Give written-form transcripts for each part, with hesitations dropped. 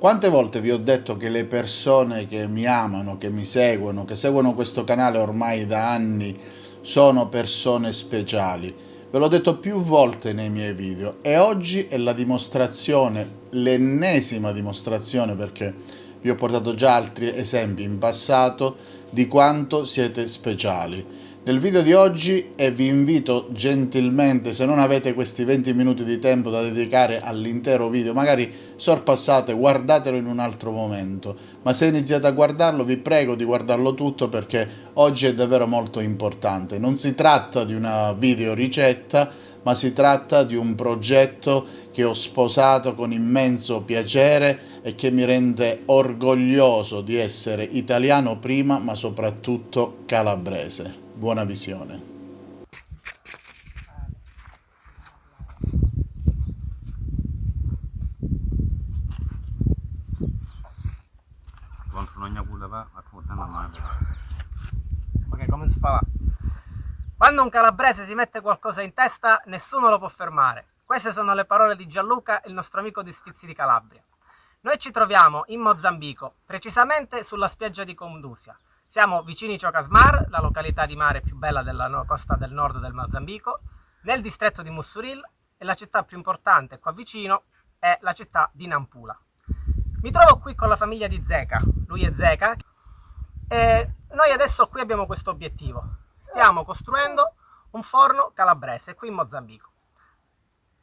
Quante volte vi ho detto che le persone che mi amano, che mi seguono, che seguono questo canale ormai da anni, sono persone speciali? Ve l'ho detto più volte nei miei video e oggi è la dimostrazione, l'ennesima dimostrazione, perché vi ho portato già altri esempi in passato di quanto siete speciali. Nel video di oggi e vi invito gentilmente, se non avete questi 20 minuti di tempo da dedicare all'intero video, magari sorpassate, guardatelo in un altro momento, ma se iniziate a guardarlo vi prego di guardarlo tutto perché oggi è davvero molto importante. Non si tratta di una video ricetta, ma si tratta di un progetto che ho sposato con immenso piacere e che mi rende orgoglioso di essere italiano prima, ma soprattutto calabrese. Buona visione. Ok, come si fa là? Quando un calabrese si mette qualcosa in testa, nessuno lo può fermare. Queste sono le parole di Gianluca, il nostro amico di Sfizi di Calabria. Noi ci troviamo in Mozambico, precisamente sulla spiaggia di Condusia. Siamo vicini a Chocasmar, la località di mare più bella della costa del nord del Mozambico, nel distretto di Mussuril, e la città più importante qua vicino è la città di Nampula. Mi trovo qui con la famiglia di Zeka, lui è Zeka, e noi adesso qui abbiamo questo obiettivo. Stiamo costruendo un forno calabrese qui in Mozambico.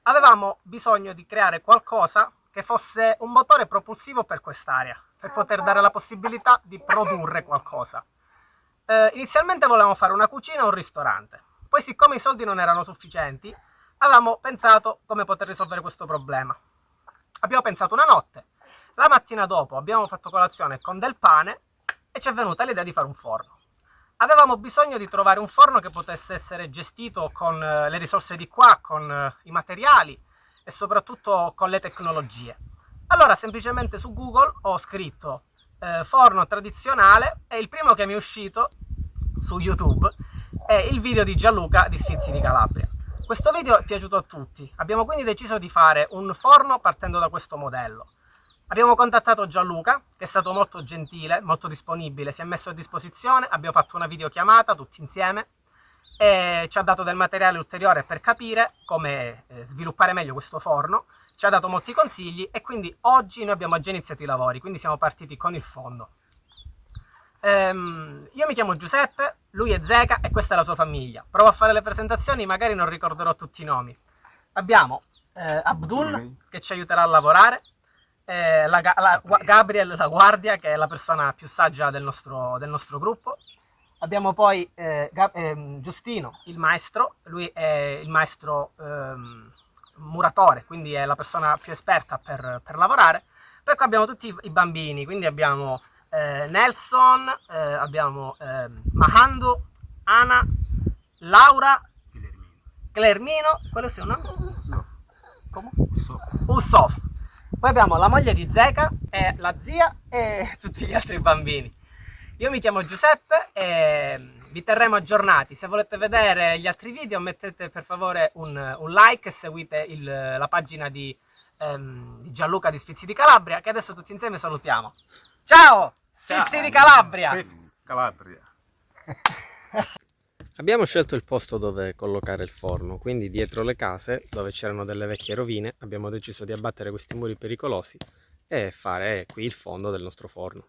Avevamo bisogno di creare qualcosa che fosse un motore propulsivo per quest'area, per poter dare la possibilità di produrre qualcosa. Inizialmente volevamo fare una cucina e un ristorante, poi siccome i soldi non erano sufficienti, avevamo pensato come poter risolvere questo problema. Abbiamo pensato una notte, la mattina dopo abbiamo fatto colazione con del pane e ci è venuta l'idea di fare un forno. Avevamo bisogno di trovare un forno che potesse essere gestito con le risorse di qua, con i materiali e soprattutto con le tecnologie. Allora semplicemente su Google ho scritto forno tradizionale e il primo che mi è uscito su YouTube è il video di Gianluca di Sfizi di Calabria. Questo video è piaciuto a tutti, abbiamo quindi deciso di fare un forno partendo da questo modello. Abbiamo contattato Gianluca, che è stato molto gentile, molto disponibile, si è messo a disposizione, abbiamo fatto una videochiamata tutti insieme e ci ha dato del materiale ulteriore per capire come sviluppare meglio questo forno, ci ha dato molti consigli e quindi oggi noi abbiamo già iniziato i lavori, quindi siamo partiti con il fondo. Io mi chiamo Giuseppe, lui è Zeka e questa è la sua famiglia. Provo a fare le presentazioni, magari non ricorderò tutti i nomi. Abbiamo Abdul che ci aiuterà a lavorare, Gabriel la guardia, che è la persona più saggia del nostro gruppo. Abbiamo poi Giustino, il maestro, lui è il maestro muratore, quindi è la persona più esperta per lavorare. Poi qua abbiamo tutti i bambini, quindi abbiamo Nelson, abbiamo Mahandu, Ana, Laura, Clermino, quello sì, no? Come? Usof. Poi abbiamo la moglie di Zeka, e la zia e tutti gli altri bambini. Io mi chiamo Giuseppe e vi terremo aggiornati. Se volete vedere gli altri video mettete per favore un like e seguite la pagina di Gianluca di Sfizi di Calabria, che adesso tutti insieme salutiamo. Ciao! Sfizi di Calabria! Sfizi Calabria. Abbiamo scelto il posto dove collocare il forno, quindi dietro le case dove c'erano delle vecchie rovine abbiamo deciso di abbattere questi muri pericolosi e fare qui il fondo del nostro forno.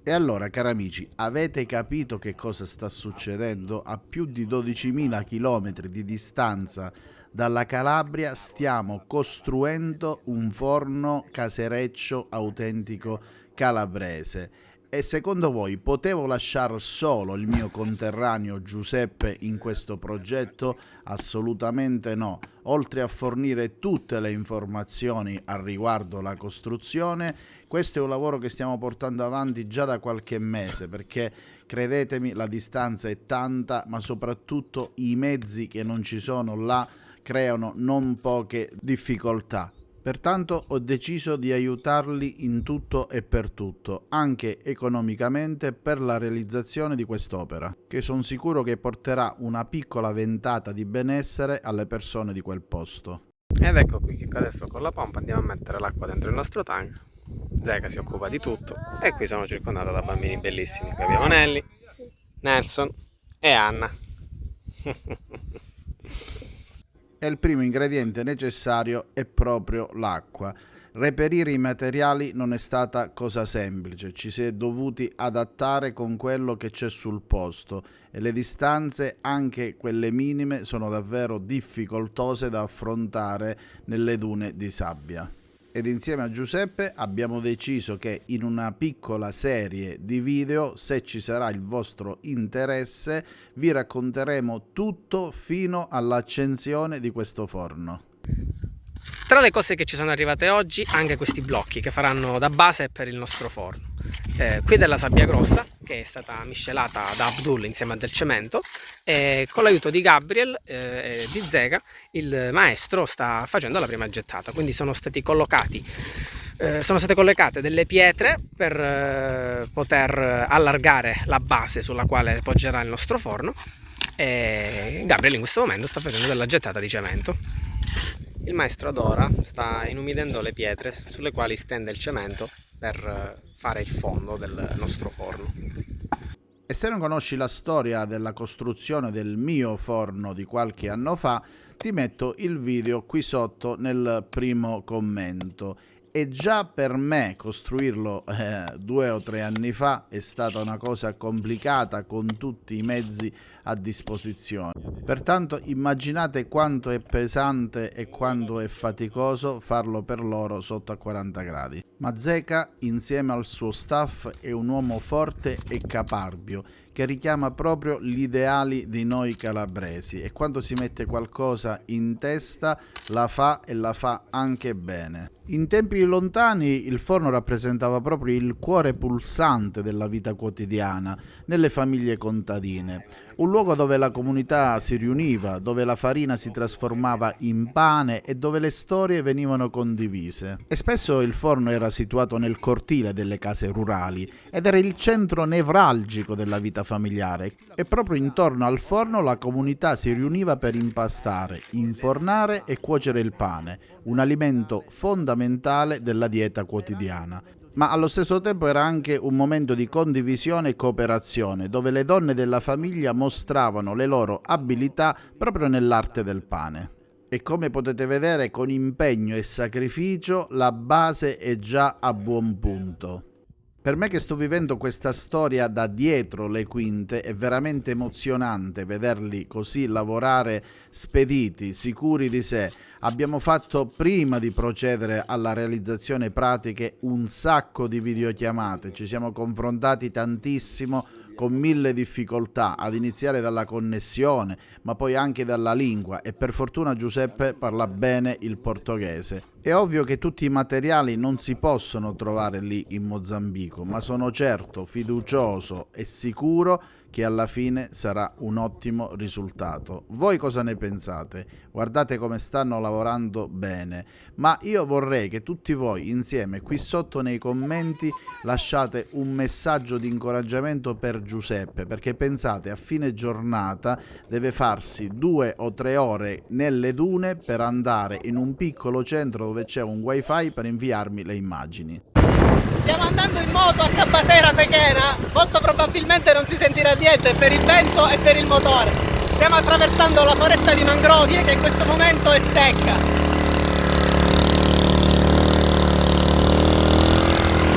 E allora, cari amici, avete capito che cosa sta succedendo? A più di 12.000 km di distanza dalla Calabria stiamo costruendo un forno casereccio autentico calabrese. E secondo voi potevo lasciare solo il mio conterraneo Giuseppe in questo progetto? Assolutamente no. Oltre a fornire tutte le informazioni al riguardo la costruzione, questo è un lavoro che stiamo portando avanti già da qualche mese, perché credetemi la distanza è tanta, ma soprattutto i mezzi che non ci sono là creano non poche difficoltà. Pertanto ho deciso di aiutarli in tutto e per tutto, anche economicamente, per la realizzazione di quest'opera, che sono sicuro che porterà una piccola ventata di benessere alle persone di quel posto. Ed ecco qui che adesso con la pompa andiamo a mettere l'acqua dentro il nostro tank Zeca si occupa di tutto e qui sono circondata da bambini bellissimi. Qui abbiamo Nelly, Nelson e Anna. E il primo ingrediente necessario è proprio l'acqua. Reperire i materiali non è stata cosa semplice, ci si è dovuti adattare con quello che c'è sul posto e le distanze, anche quelle minime, sono davvero difficoltose da affrontare nelle dune di sabbia. Ed insieme a Giuseppe abbiamo deciso che in una piccola serie di video, se ci sarà il vostro interesse, vi racconteremo tutto fino all'accensione di questo forno. Tra le cose che ci sono arrivate oggi, anche questi blocchi che faranno da base per il nostro forno. Qui della sabbia grossa, che è stata miscelata da Abdul insieme a del cemento, e con l'aiuto di Gabriel e di Zeca, il maestro sta facendo la prima gettata. Quindi sono state collocate delle pietre per poter allargare la base sulla quale poggerà il nostro forno, e Gabriel in questo momento sta facendo della gettata di cemento. Il maestro Adora sta inumidendo le pietre sulle quali stende il cemento per fare il fondo del nostro forno. E se non conosci la storia della costruzione del mio forno di qualche anno fa, ti metto il video qui sotto nel primo commento. E già per me costruirlo 2 o 3 anni fa è stata una cosa complicata con tutti i mezzi a disposizione. Pertanto immaginate quanto è pesante e quanto è faticoso farlo per loro sotto a 40 gradi. Ma Zeca, insieme al suo staff, è un uomo forte e caparbio che richiama proprio gli ideali di noi calabresi, e quando si mette qualcosa in testa la fa, e la fa anche bene. In tempi lontani il forno rappresentava proprio il cuore pulsante della vita quotidiana nelle famiglie contadine, un luogo dove la comunità si riuniva, dove la farina si trasformava in pane e dove le storie venivano condivise. E spesso il forno era situato nel cortile delle case rurali ed era il centro nevralgico della vita familiare, e proprio intorno al forno la comunità si riuniva per impastare, infornare e cuocere il pane, un alimento fondamentale della dieta quotidiana. Ma allo stesso tempo era anche un momento di condivisione e cooperazione, dove le donne della famiglia mostravano le loro abilità proprio nell'arte del pane. E come potete vedere, con impegno e sacrificio la base è già a buon punto. Per me, che sto vivendo questa storia da dietro le quinte, è veramente emozionante vederli così lavorare spediti, sicuri di sé. Abbiamo fatto, prima di procedere alla realizzazione pratiche, un sacco di videochiamate, ci siamo confrontati tantissimo con 1000 difficoltà, ad iniziare dalla connessione, ma poi anche dalla lingua, e per fortuna Giuseppe parla bene il portoghese. È ovvio che tutti i materiali non si possono trovare lì in Mozambico, ma sono certo, fiducioso e sicuro che alla fine sarà un ottimo risultato. Voi cosa ne pensate? Guardate come stanno lavorando bene, ma io vorrei che tutti voi insieme qui sotto nei commenti lasciate un messaggio di incoraggiamento per Giuseppe, perché pensate, a fine giornata deve farsi 2 o 3 ore nelle dune per andare in un piccolo centro dove c'è un wifi per inviarmi le immagini. Stiamo andando in moto a Cabasera Pequena, molto probabilmente non si sentirà niente per il vento e per il motore. Stiamo attraversando la foresta di mangrovie che in questo momento è secca.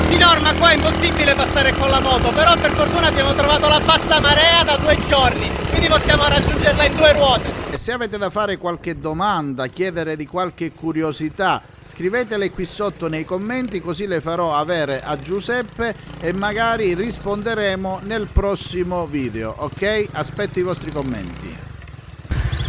Di norma qua è impossibile passare con la moto, però per fortuna abbiamo trovato la bassa marea da 2 giorni, quindi possiamo raggiungerla in 2 ruote. E se avete da fare qualche domanda, chiedere di qualche curiosità, scrivetele qui sotto nei commenti, così le farò avere a Giuseppe e magari risponderemo nel prossimo video, ok? Aspetto i vostri commenti.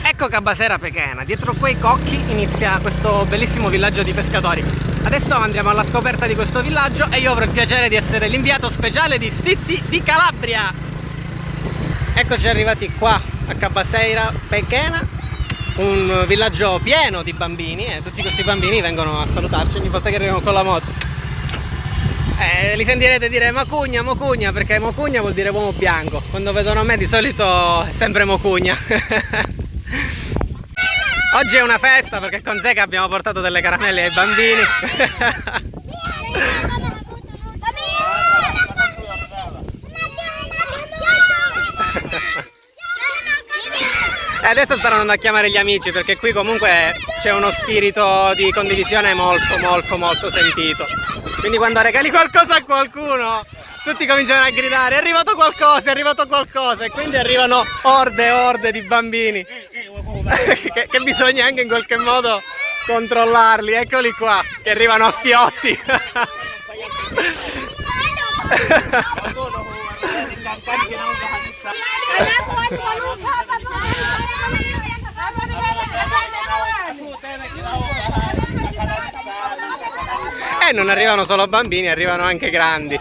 Ecco Cabasera Pequena, dietro quei cocchi inizia questo bellissimo villaggio di pescatori. Adesso andiamo alla scoperta di questo villaggio e io avrò il piacere di essere l'inviato speciale di Sfizi di Calabria. Eccoci arrivati qua a Cabasera Pequena, un villaggio pieno di bambini, e tutti questi bambini vengono a salutarci ogni volta che arriviamo con la moto. Li sentirete dire Mocugna, Mocugna, perché Mocugna vuol dire uomo bianco. Quando vedono me di solito è sempre Mocugna. Oggi è una festa perché con Zeca abbiamo portato delle caramelle ai bambini. E adesso stanno andando a chiamare gli amici, perché qui comunque c'è uno spirito di condivisione molto sentito. Quindi quando regali qualcosa a qualcuno, tutti cominciano a gridare: è arrivato qualcosa, e quindi arrivano orde di bambini che bisogna anche in qualche modo controllarli. Eccoli qua, che arrivano a fiotti. E non arrivano solo bambini, arrivano anche grandi.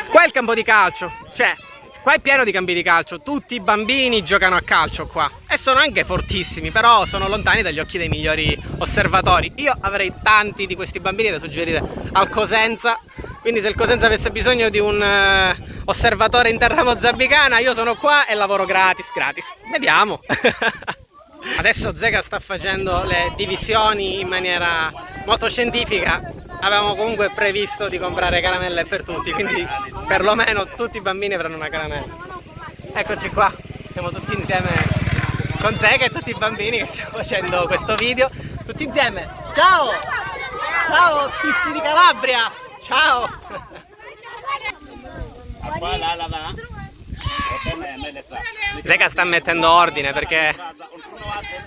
Qua è il campo di calcio, cioè qua è pieno di campi di calcio, tutti i bambini giocano a calcio qua e sono anche fortissimi, però sono lontani dagli occhi dei migliori osservatori. Io avrei tanti di questi bambini da suggerire al Cosenza, quindi se il Cosenza avesse bisogno di un osservatore in terra mozambicana, io sono qua e lavoro gratis, vediamo. Adesso Zeka sta facendo le divisioni in maniera molto scientifica. Avevamo comunque previsto di comprare caramelle per tutti, quindi perlomeno tutti i bambini avranno una caramella. Eccoci qua, siamo tutti insieme con Zeka e tutti i bambini che stiamo facendo questo video. Tutti insieme, ciao! Ciao schizzi di Calabria! Ciao! Zeka sta mettendo ordine perché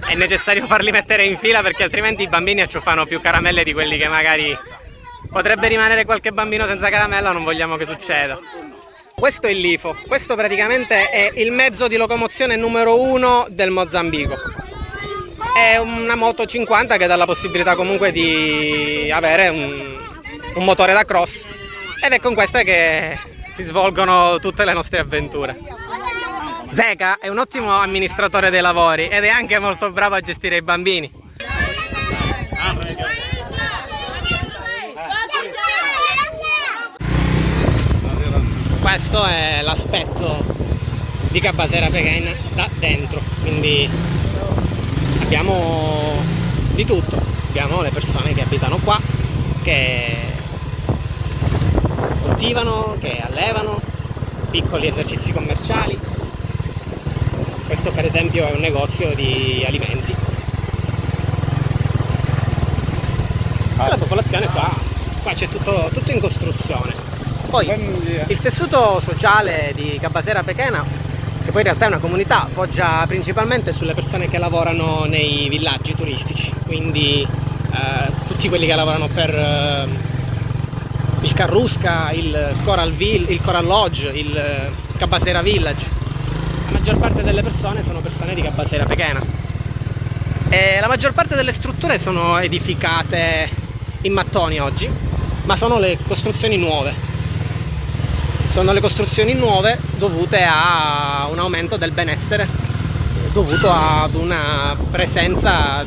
è necessario farli mettere in fila, perché altrimenti i bambini acciuffano più caramelle di quelli che magari potrebbe rimanere qualche bambino senza caramella, non vogliamo che succeda. Questo è il Lifo, questo praticamente è il mezzo di locomozione numero 1 del Mozambico. È una moto 50 che dà la possibilità comunque di avere un motore da cross, ed è con questa che si svolgono tutte le nostre avventure. Zeka è un ottimo amministratore dei lavori ed è anche molto bravo a gestire i bambini. Questo è l'aspetto di Cabasera Pequena da dentro, quindi abbiamo di tutto. Abbiamo le persone che abitano qua, che coltivano, che allevano, piccoli esercizi commerciali. Questo per esempio è un negozio di alimenti. La popolazione qua c'è tutto in costruzione. Poi il tessuto sociale di Cabasera Pequena, che poi in realtà è una comunità, poggia principalmente sulle persone che lavorano nei villaggi turistici, quindi tutti quelli che lavorano per il Carrusca, il Coral Lodge, il Cabasera Village. La maggior parte delle persone sono persone di Cabasera Pequena e la maggior parte delle strutture sono edificate in mattoni oggi, ma sono le costruzioni nuove. Sono le costruzioni nuove dovute a un aumento del benessere, dovuto ad una presenza,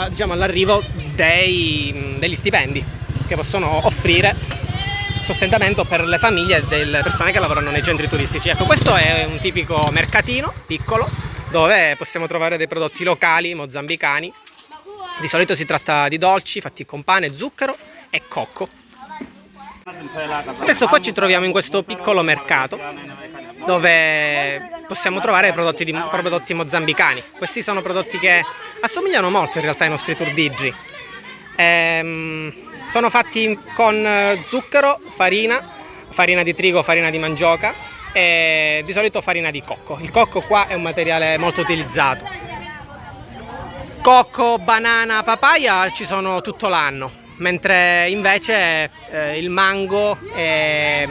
diciamo, all'arrivo degli stipendi che possono offrire sostentamento per le famiglie delle persone che lavorano nei centri turistici. Ecco, questo è un tipico mercatino piccolo dove possiamo trovare dei prodotti locali mozambicani. Di solito si tratta di dolci fatti con pane, zucchero e cocco. Adesso qua ci troviamo in questo piccolo mercato dove possiamo trovare prodotti mozambicani. Questi sono prodotti che assomigliano molto in realtà ai nostri turbidri. Sono fatti con zucchero, farina di trigo, farina di mandioca e di solito farina di cocco. Il cocco qua è un materiale molto utilizzato. Cocco, banana, papaya ci sono tutto l'anno, mentre invece il mango e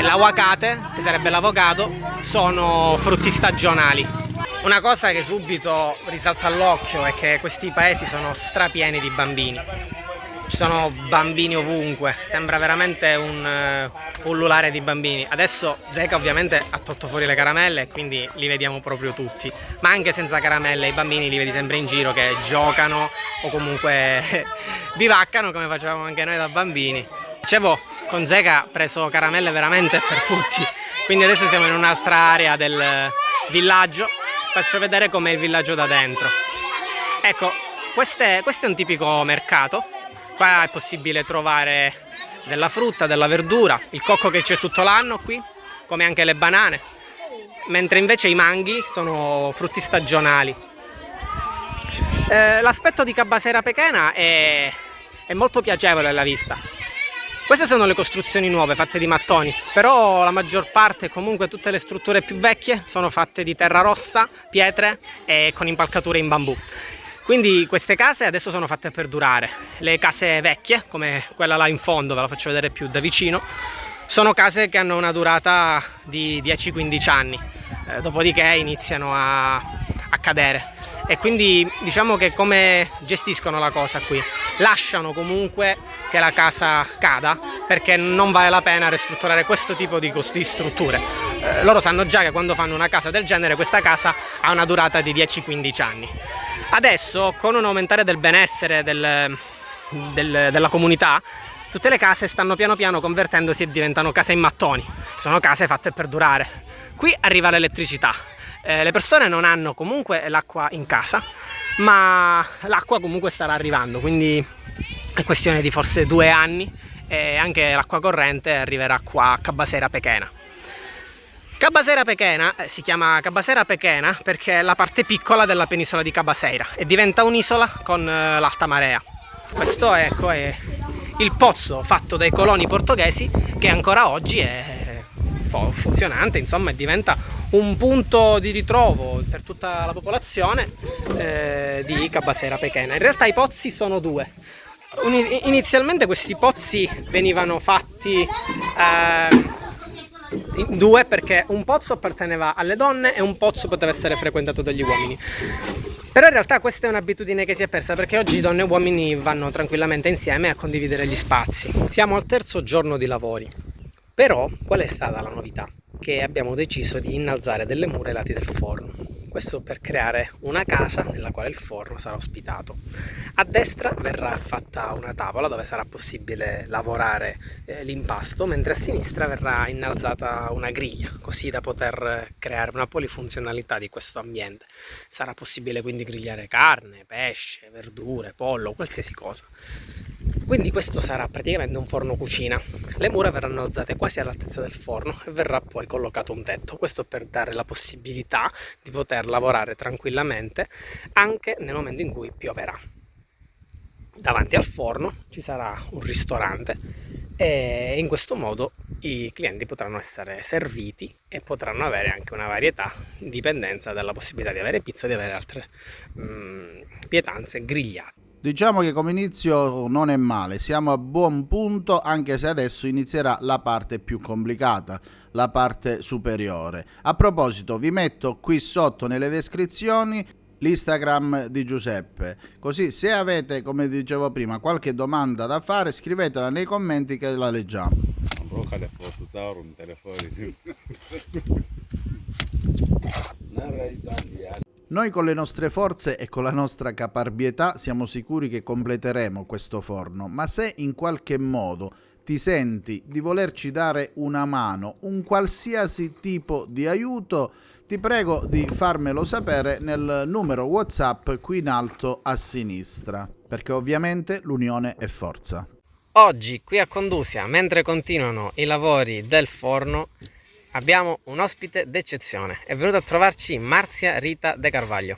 l'aguacate, che sarebbe l'avocado, sono frutti stagionali. Una cosa che subito risalta all'occhio è che questi paesi sono strapieni di bambini. Ci sono bambini ovunque, sembra veramente un pullulare di bambini. Adesso Zeka ovviamente ha tolto fuori le caramelle e quindi li vediamo proprio tutti, ma anche senza caramelle i bambini li vedi sempre in giro che giocano o comunque bivaccano come facevamo anche noi da bambini. Dicevo, con Zeka ha preso caramelle veramente per tutti, quindi adesso siamo in un'altra area del villaggio. Faccio vedere com'è il villaggio da dentro. Ecco, questo è un tipico mercato. Qua è possibile trovare della frutta, della verdura, il cocco che c'è tutto l'anno qui, come anche le banane, mentre invece i manghi sono frutti stagionali. L'aspetto di Cabaseira Pequena è molto piacevole alla vista. Queste sono le costruzioni nuove fatte di mattoni, però la maggior parte, comunque tutte le strutture più vecchie, sono fatte di terra rossa, pietre e con impalcature in bambù. Quindi queste case adesso sono fatte per durare. Le case vecchie, come quella là in fondo, ve la faccio vedere più da vicino, sono case che hanno una durata di 10-15 anni, dopodiché iniziano a cadere. E quindi diciamo che come gestiscono la cosa qui? Lasciano comunque che la casa cada, perché non vale la pena ristrutturare questo tipo di strutture. Loro sanno già che quando fanno una casa del genere, questa casa ha una durata di 10-15 anni. Adesso, con un aumentare del benessere della comunità, tutte le case stanno piano piano convertendosi e diventano case in mattoni. Sono case fatte per durare. Qui arriva l'elettricità. Le persone non hanno comunque l'acqua in casa, ma l'acqua comunque starà arrivando, quindi è questione di forse 2 anni e anche l'acqua corrente arriverà qua a Cabaseira Pequena. Cabaseira Pequena si chiama Cabaseira Pequena perché è la parte piccola della penisola di Cabaseira e diventa un'isola con l'alta marea. Questo è il pozzo fatto dai coloni portoghesi che ancora oggi è funzionante, insomma, e diventa un punto di ritrovo per tutta la popolazione di Cabaseira Pequena. In realtà i pozzi sono 2. Inizialmente questi pozzi venivano fatti in 2 perché un pozzo apparteneva alle donne e un pozzo poteva essere frequentato dagli uomini. Però in realtà questa è un'abitudine che si è persa perché oggi donne e uomini vanno tranquillamente insieme a condividere gli spazi. Siamo al 3° giorno di lavori. Però qual è stata la novità? Che abbiamo deciso di innalzare delle mura ai lati del forno. Questo per creare una casa nella quale il forno sarà ospitato. A destra verrà fatta una tavola dove sarà possibile lavorare l'impasto, mentre a sinistra verrà innalzata una griglia, così da poter creare una polifunzionalità di questo ambiente. Sarà possibile quindi grigliare carne, pesce, verdure, pollo, qualsiasi cosa. Quindi questo sarà praticamente un forno cucina. Le mura verranno alzate quasi all'altezza del forno e verrà poi collocato un tetto. Questo per dare la possibilità di poter lavorare tranquillamente anche nel momento in cui pioverà. Davanti al forno ci sarà un ristorante e in questo modo i clienti potranno essere serviti e potranno avere anche una varietà in dipendenza dalla possibilità di avere pizza o di avere altre pietanze grigliate. Diciamo che come inizio non è male, siamo a buon punto, anche se adesso inizierà la parte più complicata, la parte superiore. A proposito, vi metto qui sotto nelle descrizioni l'Instagram di Giuseppe, così se avete, come dicevo prima, qualche domanda da fare, scrivetela nei commenti che la leggiamo. Noi con le nostre forze e con la nostra caparbietà siamo sicuri che completeremo questo forno, ma se in qualche modo ti senti di volerci dare una mano, un qualsiasi tipo di aiuto, ti prego di farmelo sapere nel numero WhatsApp qui in alto a sinistra, perché ovviamente l'unione è forza. Oggi qui a Condusia, mentre continuano i lavori del forno, abbiamo un ospite d'eccezione. È venuta a trovarci Marzia Rita De Carvalho.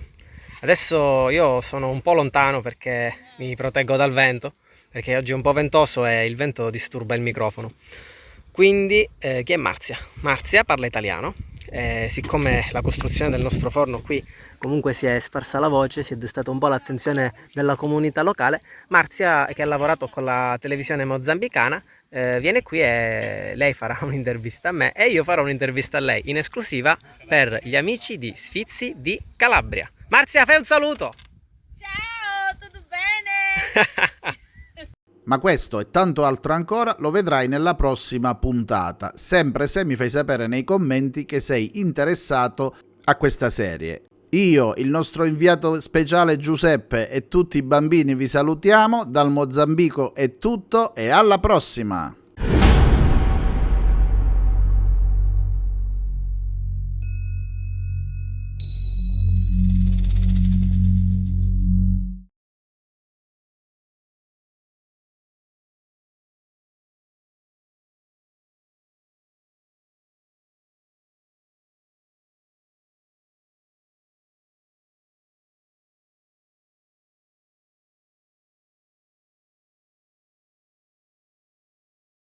Adesso io sono un po' lontano perché mi proteggo dal vento, perché oggi è un po' ventoso e il vento disturba il microfono. Quindi chi è Marzia? Marzia parla italiano. Siccome la costruzione del nostro forno qui comunque si è sparsa la voce, si è destata un po' l'attenzione della comunità locale, Marzia, che ha lavorato con la televisione mozambicana, viene qui e lei farà un'intervista a me e io farò un'intervista a lei in esclusiva per gli amici di Sfizi di Calabria. Marzia, fai un saluto! Ciao, tutto bene? Ma questo e tanto altro ancora lo vedrai nella prossima puntata, sempre se mi fai sapere nei commenti che sei interessato a questa serie. Io, il nostro inviato speciale Giuseppe e tutti i bambini vi salutiamo, dal Mozambico è tutto e alla prossima!